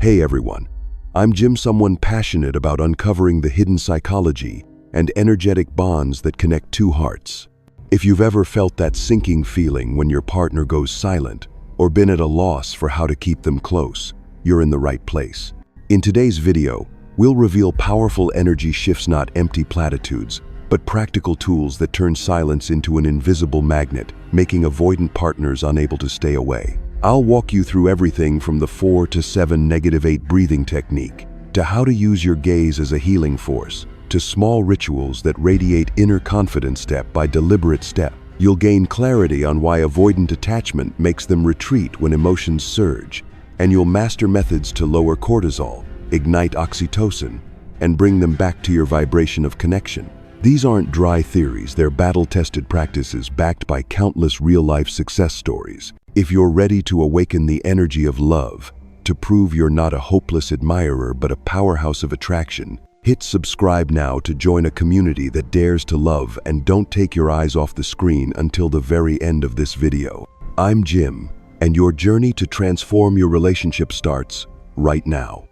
Hey everyone, I'm Jim, someone passionate about uncovering the hidden psychology and energetic bonds that connect two hearts. If you've ever felt that sinking feeling when your partner goes silent or been at a loss for how to keep them close, you're in the right place. In today's video, we'll reveal powerful energy shifts, not empty platitudes, but practical tools that turn silence into an invisible magnet, making avoidant partners unable to stay away. I'll walk you through everything from the 4 to 7 -8 breathing technique, to how to use your gaze as a healing force, to small rituals that radiate inner confidence step by deliberate step. You'll gain clarity on why avoidant attachment makes them retreat when emotions surge, and you'll master methods to lower cortisol, ignite oxytocin, and bring them back to your vibration of connection. These aren't dry theories, they're battle-tested practices backed by countless real-life success stories. If you're ready to awaken the energy of love, to prove you're not a hopeless admirer but a powerhouse of attraction, hit subscribe now to join a community that dares to love, and don't take your eyes off the screen until the very end of this video. I'm Jim, and your journey to transform your relationship starts right now.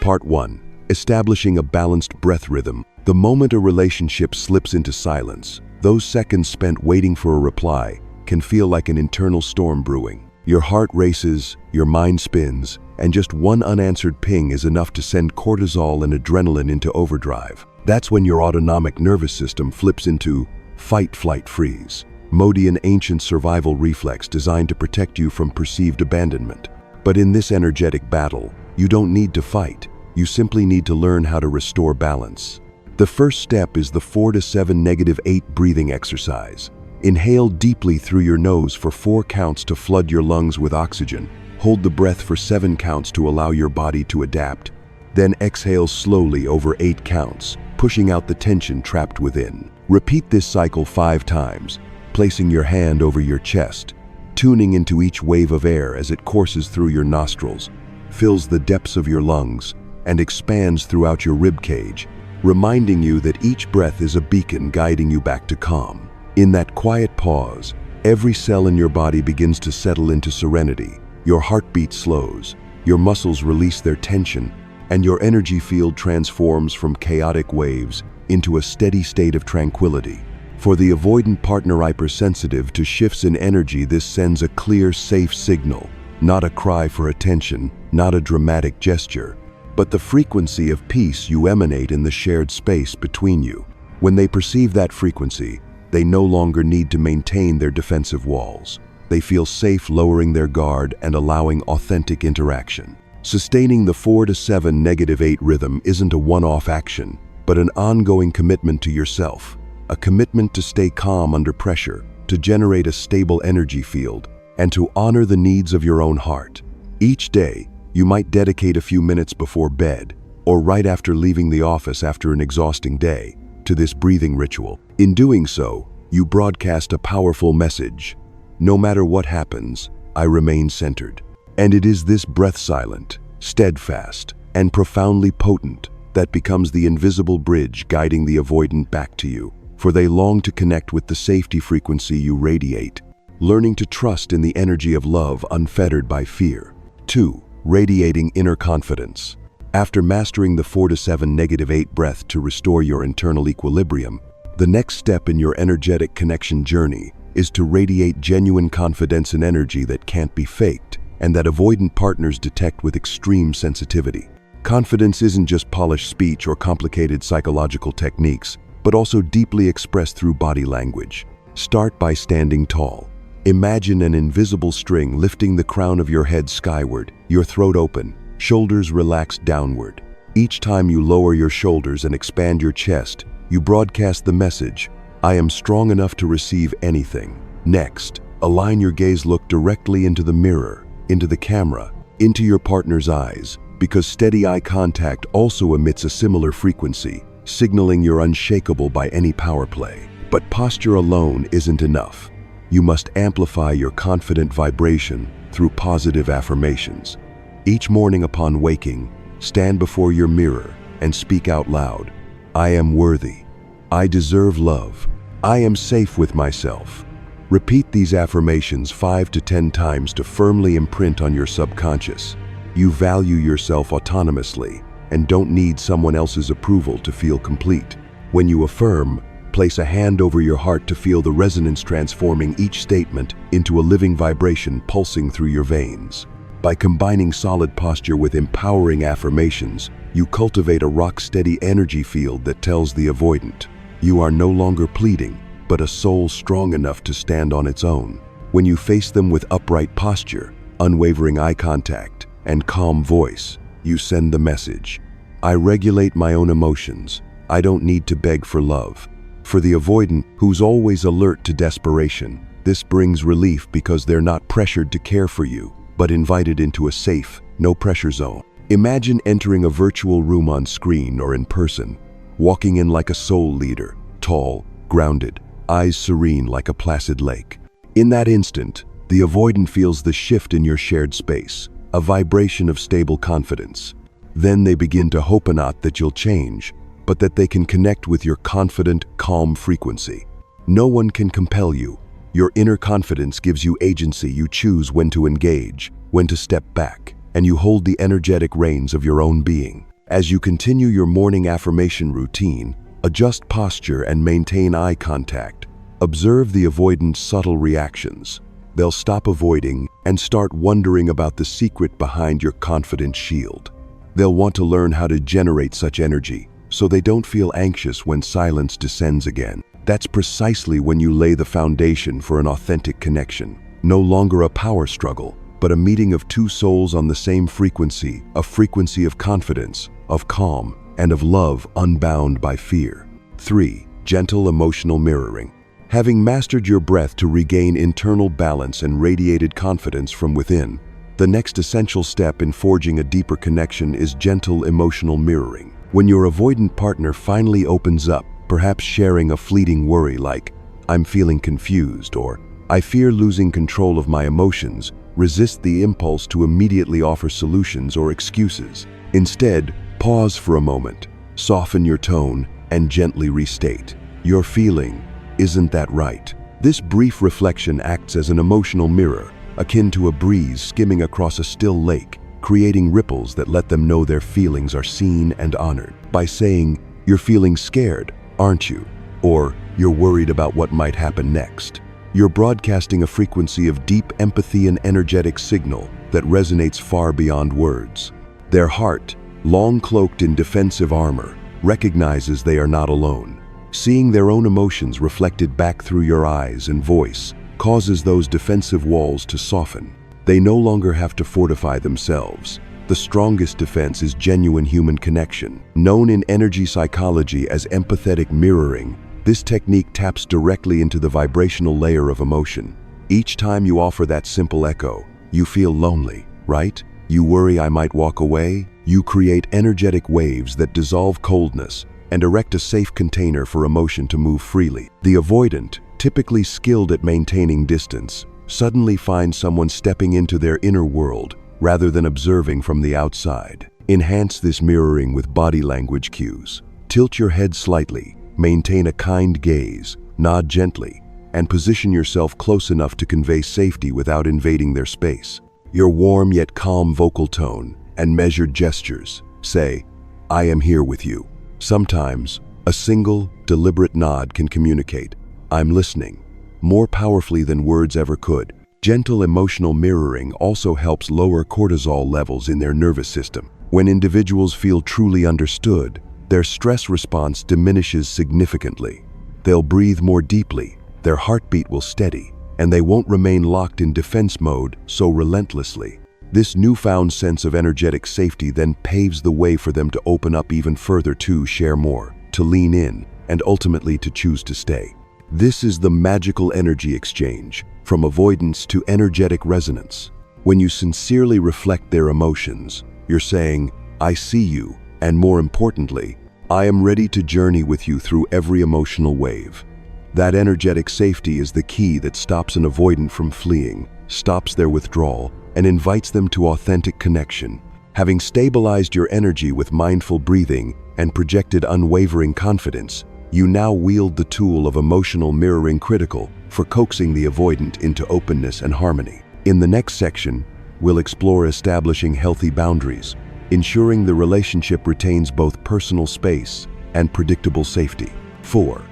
Part 1. Establishing a balanced breath rhythm. The moment a relationship slips into silence, those seconds spent waiting for a reply can feel like an internal storm brewing. Your heart races, your mind spins, and just one unanswered ping is enough to send cortisol and adrenaline into overdrive. That's when your autonomic nervous system flips into fight, flight, freeze mode, an ancient survival reflex designed to protect you from perceived abandonment. But in this energetic battle, you don't need to fight. You simply need to learn how to restore balance. The first step is the 4 to 7 -8 breathing exercise. Inhale deeply through your nose for 4 counts to flood your lungs with oxygen. Hold the breath for 7 counts to allow your body to adapt. Then exhale slowly over 8 counts, pushing out the tension trapped within. Repeat this cycle 5 times, placing your hand over your chest, tuning into each wave of air as it courses through your nostrils, fills the depths of your lungs, and expands throughout your rib cage, reminding you that each breath is a beacon guiding you back to calm. In that quiet pause, every cell in your body begins to settle into serenity. Your heartbeat slows, your muscles release their tension, and your energy field transforms from chaotic waves into a steady state of tranquility. For the avoidant partner hypersensitive to shifts in energy, this sends a clear, safe signal, not a cry for attention, not a dramatic gesture, but the frequency of peace you emanate in the shared space between you. When they perceive that frequency, they no longer need to maintain their defensive walls. They feel safe lowering their guard and allowing authentic interaction. Sustaining the 4 to 7 -8 rhythm isn't a one-off action, but an ongoing commitment to yourself, a commitment to stay calm under pressure, to generate a stable energy field, and to honor the needs of your own heart. Each day, you might dedicate a few minutes before bed, or right after leaving the office after an exhausting day, to this breathing ritual. In doing so, you broadcast a powerful message. No matter what happens, I remain centered. And it is this breath, silent, steadfast, and profoundly potent, that becomes the invisible bridge guiding the avoidant back to you, for they long to connect with the safety frequency you radiate, learning to trust in the energy of love unfettered by fear. 2. Radiating inner confidence. After mastering the 4 to 7 -8 breath to restore your internal equilibrium, the next step in your energetic connection journey is to radiate genuine confidence and energy that can't be faked, and that avoidant partners detect with extreme sensitivity. Confidence isn't just polished speech or complicated psychological techniques, but also deeply expressed through body language. Start by standing tall. Imagine an invisible string lifting the crown of your head skyward, your throat open, shoulders relaxed downward. Each time you lower your shoulders and expand your chest, you broadcast the message, I am strong enough to receive anything. Next, align your gaze, look directly into the mirror, into the camera, into your partner's eyes, because steady eye contact also emits a similar frequency, signaling you're unshakable by any power play. But posture alone isn't enough. You must amplify your confident vibration through positive affirmations. Each morning upon waking, stand before your mirror and speak out loud, I am worthy. I deserve love. I am safe with myself. Repeat these affirmations 5 to 10 times to firmly imprint on your subconscious. You value yourself autonomously and don't need someone else's approval to feel complete. When you affirm, place a hand over your heart to feel the resonance transforming each statement into a living vibration pulsing through your veins. By combining solid posture with empowering affirmations, you cultivate a rock-steady energy field that tells the avoidant, you are no longer pleading, but a soul strong enough to stand on its own. When you face them with upright posture, unwavering eye contact, and calm voice, you send the message, I regulate my own emotions. I don't need to beg for love. For the avoidant, who's always alert to desperation, this brings relief because they're not pressured to care for you, but invited into a safe, no-pressure zone. Imagine entering a virtual room on screen or in person, walking in like a soul leader, tall, grounded, eyes serene like a placid lake. In that instant, the avoidant feels the shift in your shared space, a vibration of stable confidence. Then they begin to hope not that you'll change, but that they can connect with your confident, calm frequency. No one can compel you. Your inner confidence gives you agency. You choose when to engage, when to step back, and you hold the energetic reins of your own being. As you continue your morning affirmation routine, adjust posture and maintain eye contact. Observe the avoidant's subtle reactions. They'll stop avoiding and start wondering about the secret behind your confident shield. They'll want to learn how to generate such energy, so they don't feel anxious when silence descends again. That's precisely when you lay the foundation for an authentic connection. No longer a power struggle, but a meeting of two souls on the same frequency, a frequency of confidence, of calm, and of love unbound by fear. 3. Gentle emotional mirroring. Having mastered your breath to regain internal balance and radiated confidence from within, the next essential step in forging a deeper connection is gentle emotional mirroring. When your avoidant partner finally opens up, perhaps sharing a fleeting worry like, I'm feeling confused, or I fear losing control of my emotions, resist the impulse to immediately offer solutions or excuses. Instead, pause for a moment, soften your tone, and gently restate, you're feeling, isn't that right? This brief reflection acts as an emotional mirror, akin to a breeze skimming across a still lake, creating ripples that let them know their feelings are seen and honored. By saying, you're feeling scared, aren't you? Or, you're worried about what might happen next. You're broadcasting a frequency of deep empathy and energetic signal that resonates far beyond words. Their heart, long cloaked in defensive armor, recognizes they are not alone. Seeing their own emotions reflected back through your eyes and voice causes those defensive walls to soften. They no longer have to fortify themselves. The strongest defense is genuine human connection. Known in energy psychology as empathetic mirroring, this technique taps directly into the vibrational layer of emotion. Each time you offer that simple echo, you feel lonely, right? You worry I might walk away? You create energetic waves that dissolve coldness and erect a safe container for emotion to move freely. The avoidant, typically skilled at maintaining distance, suddenly finds someone stepping into their inner world rather than observing from the outside. Enhance this mirroring with body language cues. Tilt your head slightly, maintain a kind gaze, nod gently, and position yourself close enough to convey safety without invading their space. Your warm yet calm vocal tone and measured gestures say, I am here with you. Sometimes, a single, deliberate nod can communicate, I'm listening, more powerfully than words ever could. Gentle emotional mirroring also helps lower cortisol levels in their nervous system. When individuals feel truly understood, their stress response diminishes significantly. They'll breathe more deeply, their heartbeat will steady, and they won't remain locked in defense mode so relentlessly. This newfound sense of energetic safety then paves the way for them to open up even further, to share more, to lean in, and ultimately to choose to stay. This is the magical energy exchange, from avoidance to energetic resonance. When you sincerely reflect their emotions, you're saying, I see you, and more importantly, I am ready to journey with you through every emotional wave. That energetic safety is the key that stops an avoidant from fleeing, stops their withdrawal, and invites them to authentic connection. Having stabilized your energy with mindful breathing and projected unwavering confidence, you now wield the tool of emotional mirroring critical for coaxing the avoidant into openness and harmony. In the next section, we'll explore establishing healthy boundaries, ensuring the relationship retains both personal space and predictable safety. 4.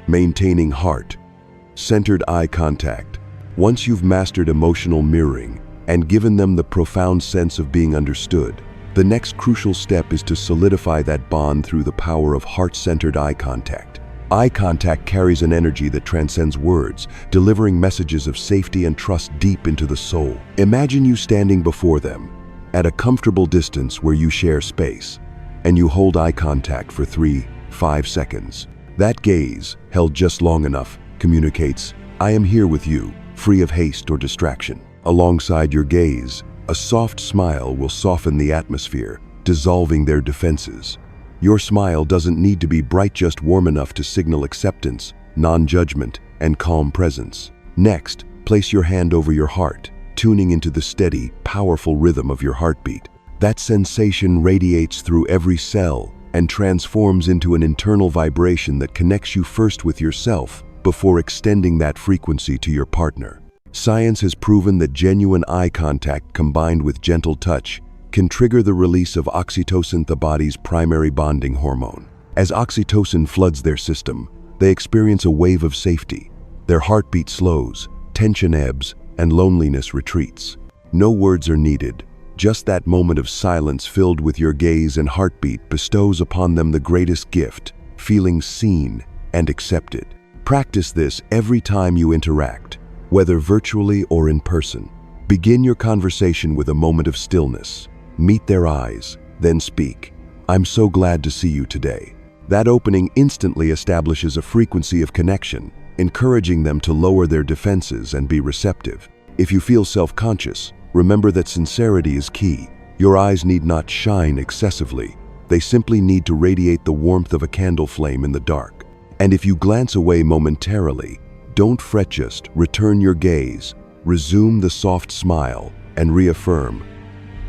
Maintaining heart-centered eye contact. Once you've mastered emotional mirroring and given them the profound sense of being understood, the next crucial step is to solidify that bond through the power of heart-centered eye contact. Eye contact carries an energy that transcends words, delivering messages of safety and trust deep into the soul. Imagine you standing before them, at a comfortable distance where you share space, and you hold eye contact for 3-5 seconds. That gaze, held just long enough, communicates, "I am here with you," free of haste or distraction. Alongside your gaze, a soft smile will soften the atmosphere, dissolving their defenses. Your smile doesn't need to be bright, just warm enough to signal acceptance, non-judgment, and calm presence. Next, place your hand over your heart, tuning into the steady, powerful rhythm of your heartbeat. That sensation radiates through every cell and transforms into an internal vibration that connects you first with yourself before extending that frequency to your partner. Science has proven that genuine eye contact combined with gentle touch can trigger the release of oxytocin, the body's primary bonding hormone. As oxytocin floods their system, they experience a wave of safety. Their heartbeat slows, tension ebbs, and loneliness retreats. No words are needed. Just that moment of silence filled with your gaze and heartbeat bestows upon them the greatest gift, feeling seen and accepted. Practice this every time you interact, whether virtually or in person. Begin your conversation with a moment of stillness. Meet their eyes, then speak. "I'm so glad to see you today." That opening instantly establishes a frequency of connection, encouraging them to lower their defenses and be receptive. If you feel self-conscious, remember that sincerity is key. Your eyes need not shine excessively. They simply need to radiate the warmth of a candle flame in the dark. And if you glance away momentarily, don't fret, just return your gaze, resume the soft smile, and reaffirm,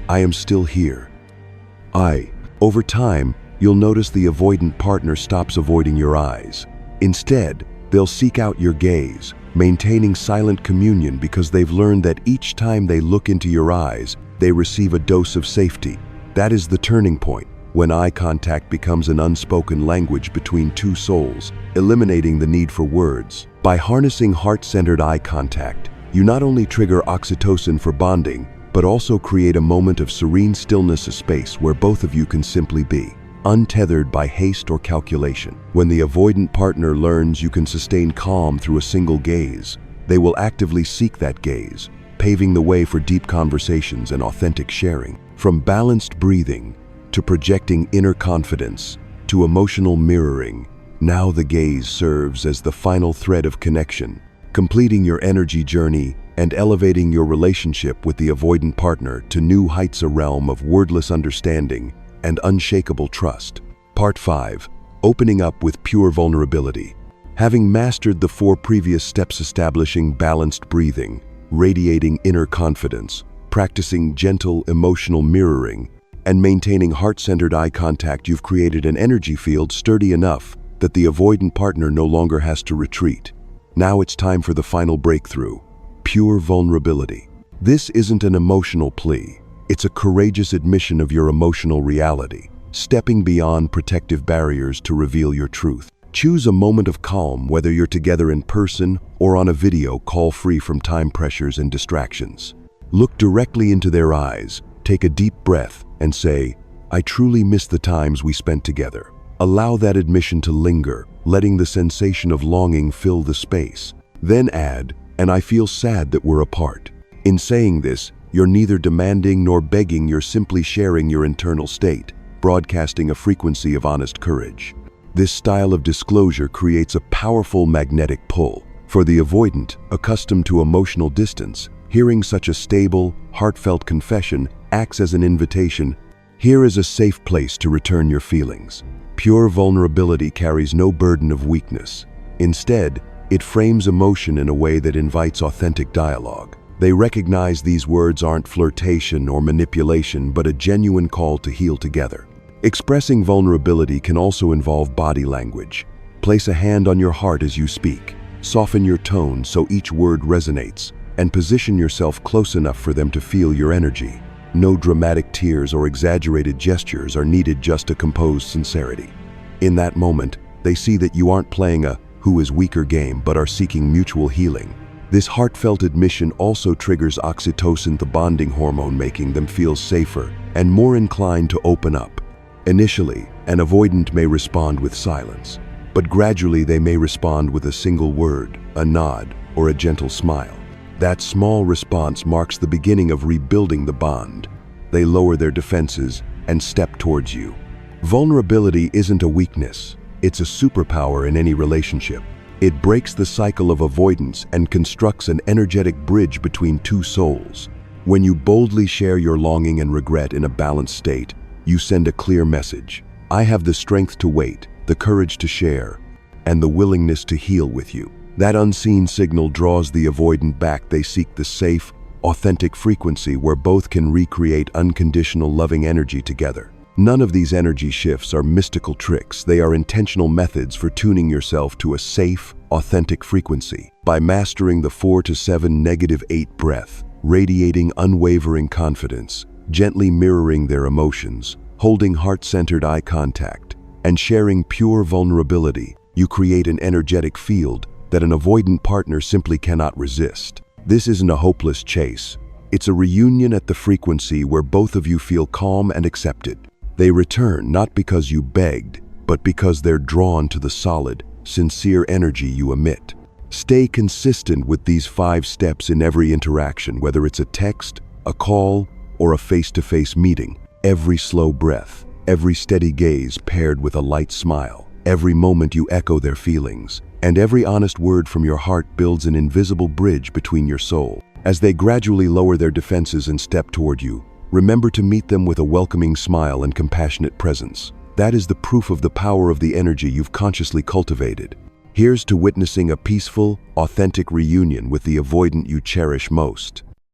"I am still here." Over time, you'll notice the avoidant partner stops avoiding your eyes. Instead, they'll seek out your gaze, maintaining silent communion because they've learned that each time they look into your eyes, they receive a dose of safety. That is the turning point, when eye contact becomes an unspoken language between two souls, eliminating the need for words. By harnessing heart-centered eye contact, you not only trigger oxytocin for bonding, but also create a moment of serene stillness, a space where both of you can simply be, untethered by haste or calculation. When the avoidant partner learns you can sustain calm through a single gaze, they will actively seek that gaze, paving the way for deep conversations and authentic sharing. From balanced breathing, to projecting inner confidence, to emotional mirroring, now the gaze serves as the final thread of connection, completing your energy journey and elevating your relationship with the avoidant partner to new heights, a realm of wordless understanding and unshakable trust. Part 5. Opening up with pure vulnerability. Having mastered the 4 previous steps, establishing balanced breathing, radiating inner confidence, practicing gentle emotional mirroring, and maintaining heart-centered eye contact, you've created an energy field sturdy enough that the avoidant partner no longer has to retreat. Now it's time for the final breakthrough: pure vulnerability. This isn't an emotional plea. It's a courageous admission of your emotional reality, stepping beyond protective barriers to reveal your truth. Choose a moment of calm, whether you're together in person or on a video call, free from time pressures and distractions. Look directly into their eyes, take a deep breath, and say, "I truly miss the times we spent together." Allow that admission to linger, letting the sensation of longing fill the space. Then add, "And I feel sad that we're apart." In saying this, you're neither demanding nor begging, you're simply sharing your internal state, broadcasting a frequency of honest courage. This style of disclosure creates a powerful magnetic pull. For the avoidant, accustomed to emotional distance, hearing such a stable, heartfelt confession acts as an invitation. Here is a safe place to return your feelings. Pure vulnerability carries no burden of weakness. Instead, it frames emotion in a way that invites authentic dialogue. They recognize these words aren't flirtation or manipulation, but a genuine call to heal together. Expressing vulnerability can also involve body language. Place a hand on your heart as you speak, Soften your tone so each word resonates, and position yourself close enough for them to feel your energy. No dramatic tears or exaggerated gestures are needed just to compose sincerity. In that moment, they see that you aren't playing a who is weaker game but are seeking mutual healing. This heartfelt admission also triggers oxytocin, the bonding hormone, making them feel safer and more inclined to open up. Initially, an avoidant may respond with silence, but gradually they may respond with a single word, a nod, or a gentle smile. That small response marks the beginning of rebuilding the bond. They lower their defenses and step towards you. Vulnerability isn't a weakness, it's a superpower in any relationship. It breaks the cycle of avoidance and constructs an energetic bridge between two souls. When you boldly share your longing and regret in a balanced state, you send a clear message. I have the strength to wait, the courage to share, and the willingness to heal with you. That unseen signal draws the avoidant back. They seek the safe, authentic frequency where both can recreate unconditional loving energy together. None of these energy shifts are mystical tricks. They are intentional methods for tuning yourself to a safe, authentic frequency. By mastering the 4 to 7 -8 breath, radiating unwavering confidence, gently mirroring their emotions, holding heart-centered eye contact, and sharing pure vulnerability, you create an energetic field that an avoidant partner simply cannot resist. This isn't a hopeless chase. It's a reunion at the frequency where both of you feel calm and accepted. They return not because you begged, but because they're drawn to the solid, sincere energy you emit. Stay consistent with these 5 steps in every interaction, whether it's a text, a call, or a face-to-face meeting. Every slow breath, every steady gaze paired with a light smile, every moment you echo their feelings, and every honest word from your heart builds an invisible bridge between your soul. As they gradually lower their defenses and step toward you, remember to meet them with a welcoming smile and compassionate presence. That is the proof of the power of the energy you've consciously cultivated. Here's to witnessing a peaceful, authentic reunion with the avoidant you cherish most.